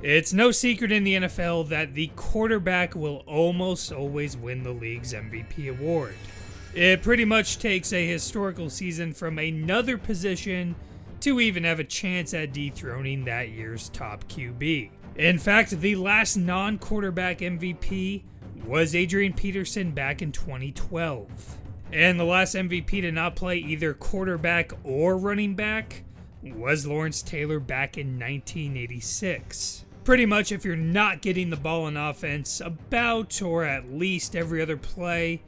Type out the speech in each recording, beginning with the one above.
It's no secret in the NFL that the quarterback will almost always win the league's MVP award. It pretty much takes a historical season from another position to even have a chance at dethroning that year's top QB. In fact, the last non-quarterback MVP was Adrian Peterson back in 2012. And the last MVP to not play either quarterback or running back was Lawrence Taylor back in 1986. Pretty much if you're not getting the ball in offense about or at least every other play,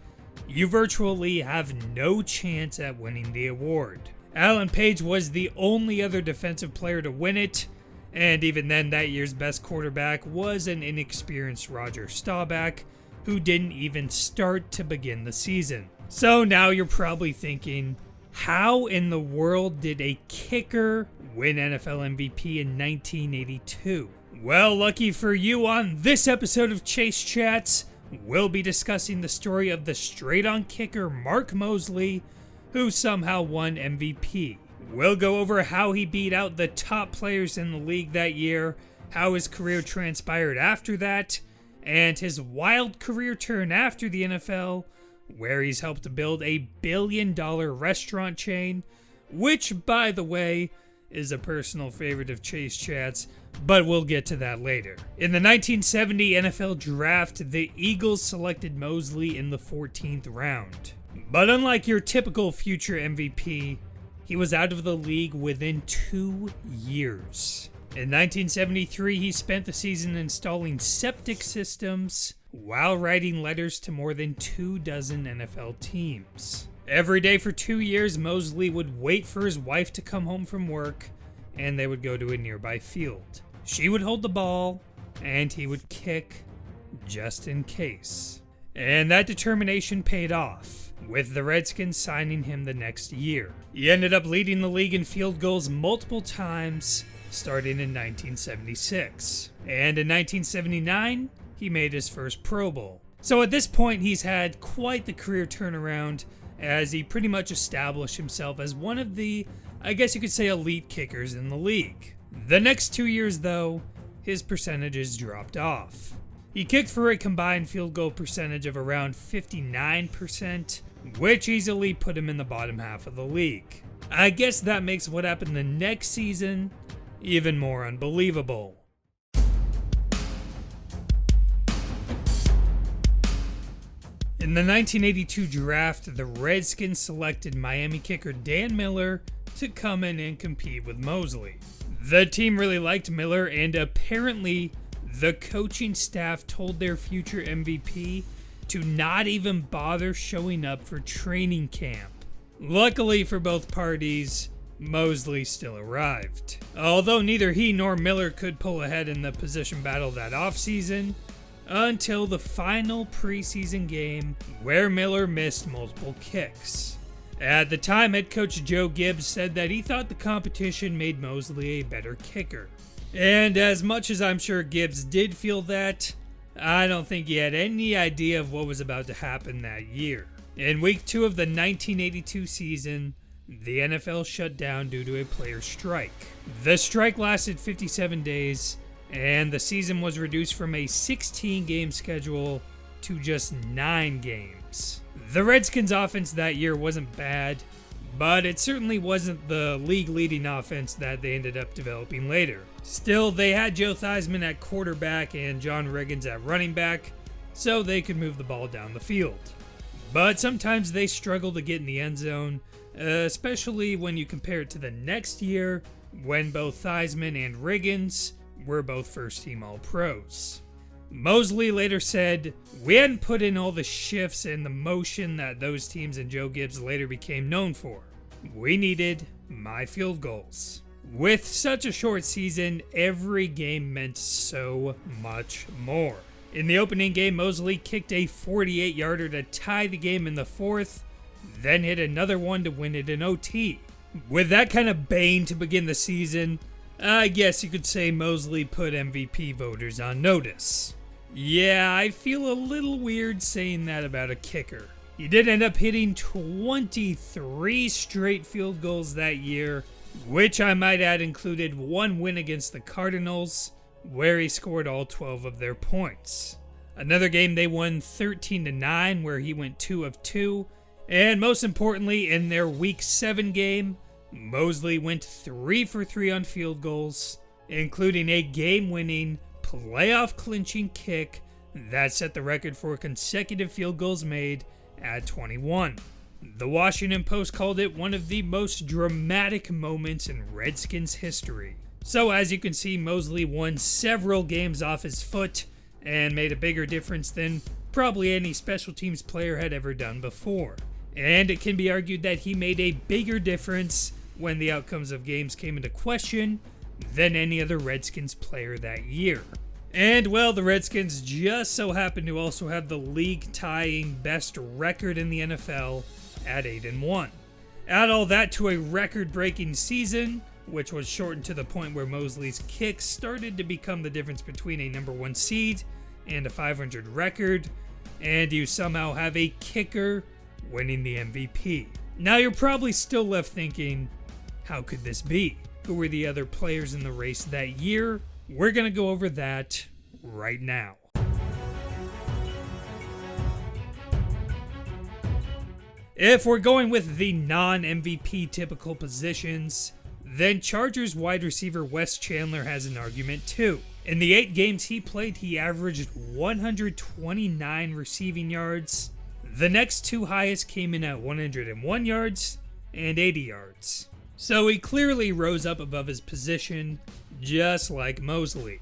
you virtually have no chance at winning the award. Alan Page was the only other defensive player to win it, and even then that year's best quarterback was an inexperienced Roger Staubach, who didn't even start to begin the season. So now you're probably thinking, how in the world did a kicker win NFL MVP in 1982? Well, lucky for you, on this episode of Chase Chats, we'll be discussing the story of the straight-on kicker Mark Moseley, who somehow won MVP. We'll go over how he beat out the top players in the league that year, how his career transpired after that, and his wild career turn after the NFL, where he's helped to build a billion-dollar restaurant chain, which, by the way, is a personal favorite of Chase Chats, but we'll get to that later. In the 1970 NFL Draft, the Eagles selected Moseley in the 14th round. But unlike your typical future MVP, he was out of the league within 2 years. In 1973, he spent the season installing septic systems while writing letters to more than 24 NFL teams. Every day for 2 years, Moseley would wait for his wife to come home from work, and they would go to a nearby field. She would hold the ball, and he would kick just in case. And that determination paid off, with the Redskins signing him the next year. He ended up leading the league in field goals multiple times, starting in 1976. And in 1979, he made his first Pro Bowl. So at this point, he's had quite the career turnaround, as he pretty much established himself as one of the, I guess you could say, elite kickers in the league. The next 2 years, though, his percentages dropped off. He kicked for a combined field goal percentage of around 59%, which easily put him in the bottom half of the league. I guess that makes what happened the next season even more unbelievable. In the 1982 draft, the Redskins selected Miami kicker Dan Miller to come in and compete with Moseley. The team really liked Miller, and apparently the coaching staff told their future MVP to not even bother showing up for training camp. Luckily for both parties, Moseley still arrived. Although neither he nor Miller could pull ahead in the position battle that offseason, until the final preseason game where Miller missed multiple kicks. At the time, head coach Joe Gibbs said that he thought the competition made Moseley a better kicker. And as much as I'm sure Gibbs did feel that, I don't think he had any idea of what was about to happen that year. In week 2 of the 1982 season, the NFL shut down due to a player strike. The strike lasted 57 days, and the season was reduced from a 16-game schedule to just 9 games. The Redskins' offense that year wasn't bad, but it certainly wasn't the league-leading offense that they ended up developing later. Still, they had Joe Theismann at quarterback and John Riggins at running back, so they could move the ball down the field. But sometimes they struggled to get in the end zone, especially when you compare it to the next year, when both Theismann and Riggins were both first-team All-Pros. Moseley later said, "We hadn't put in all the shifts and the motion that those teams and Joe Gibbs later became known for. We needed my field goals." With such a short season, every game meant so much more. In the opening game, Moseley kicked a 48-yarder to tie the game in the fourth, then hit another one to win it in OT. With that kind of bane to begin the season, I guess you could say Moseley put MVP voters on notice. Yeah, I feel a little weird saying that about a kicker. He did end up hitting 23 straight field goals that year, which I might add included one win against the Cardinals, where he scored all 12 of their points. Another game they won 13-9, where he went 2 of 2. And most importantly, in their Week 7 game, Moseley went 3 for 3 on field goals, including a game-winning, playoff-clinching kick that set the record for consecutive field goals made at 21. The Washington Post called it one of the most dramatic moments in Redskins history. So as you can see, Moseley won several games off his foot and made a bigger difference than probably any special teams player had ever done before. And it can be argued that he made a bigger difference when the outcomes of games came into question than any other Redskins player that year. And well, the Redskins just so happen to also have the league-tying best record in the NFL at 8-1. Add all that to a record-breaking season, which was shortened to the point where Moseley's kicks started to become the difference between a number 1 seed and a 500 record, and you somehow have a kicker winning the MVP. Now you're probably still left thinking, how could this be? Who were the other players in the race that year? We're going to go over that right now. If we're going with the non-MVP typical positions, then Chargers wide receiver Wes Chandler has an argument too. In the 8 games he played, he averaged 129 receiving yards. The next 2 highest came in at 101 yards and 80 yards. So he clearly rose up above his position, just like Moseley.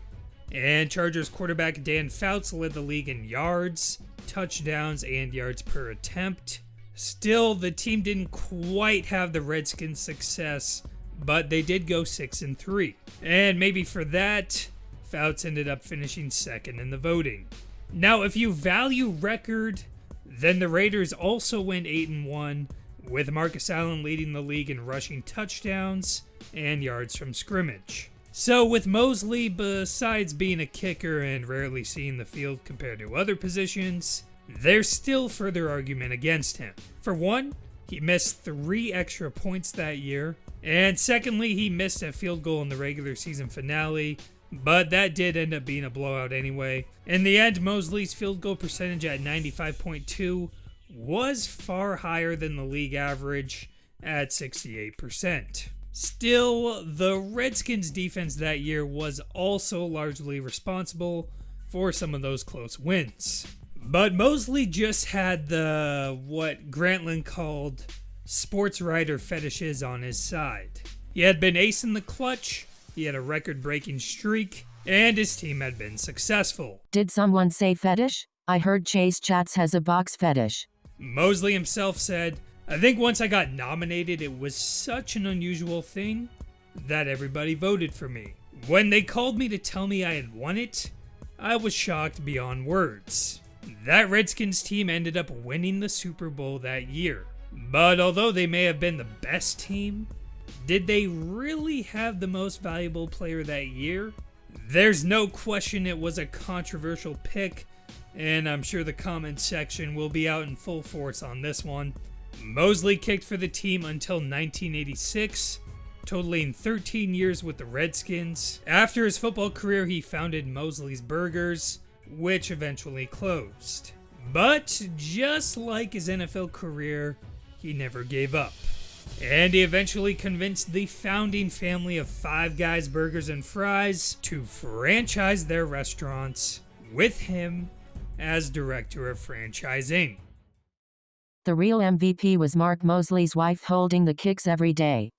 And Chargers quarterback Dan FOUTS led the league in yards, touchdowns, and yards per attempt. Still, the team didn't quite have the Redskins' success, but they did go 6-3. And maybe for that, FOUTS ended up finishing second in the voting. Now, if you value record, then the Raiders also went 8-1, with Marcus Allen leading the league in rushing touchdowns and yards from scrimmage. So with Moseley, besides being a kicker and rarely seeing the field compared to other positions, there's still further argument against him. For one, he missed 3 extra points that year, and secondly, he missed a field goal in the regular season finale, but that did end up being a blowout anyway. In the end, Moseley's field goal percentage at 95.2 was far higher than the league average at 68%. Still, the Redskins' defense that year was also largely responsible for some of those close wins. But Moseley just had what Grantland called sports writer fetishes on his side. He had been ace in the clutch, he had a record-breaking streak, and his team had been successful. Did someone say fetish? I heard Chase Chats has a box fetish. Moseley himself said, I think once I got nominated, it was such an unusual thing that everybody voted for me. When they called me to tell me I had won it, I was shocked beyond words. That Redskins team ended up winning the Super Bowl that year. But although they may have been the best team, did they really have the most valuable player that year? There's no question it was a controversial pick, and I'm sure the comment section will be out in full force on this one. Moseley kicked for the team until 1986, totaling 13 years with the Redskins. After his football career, he founded Moseley's Burgers, which eventually closed. But just like his NFL career, he never gave up. And he eventually convinced the founding family of Five Guys Burgers and Fries to franchise their restaurants with him as director of franchising. The real MVP was Mark Moseley's wife holding the kicks every day.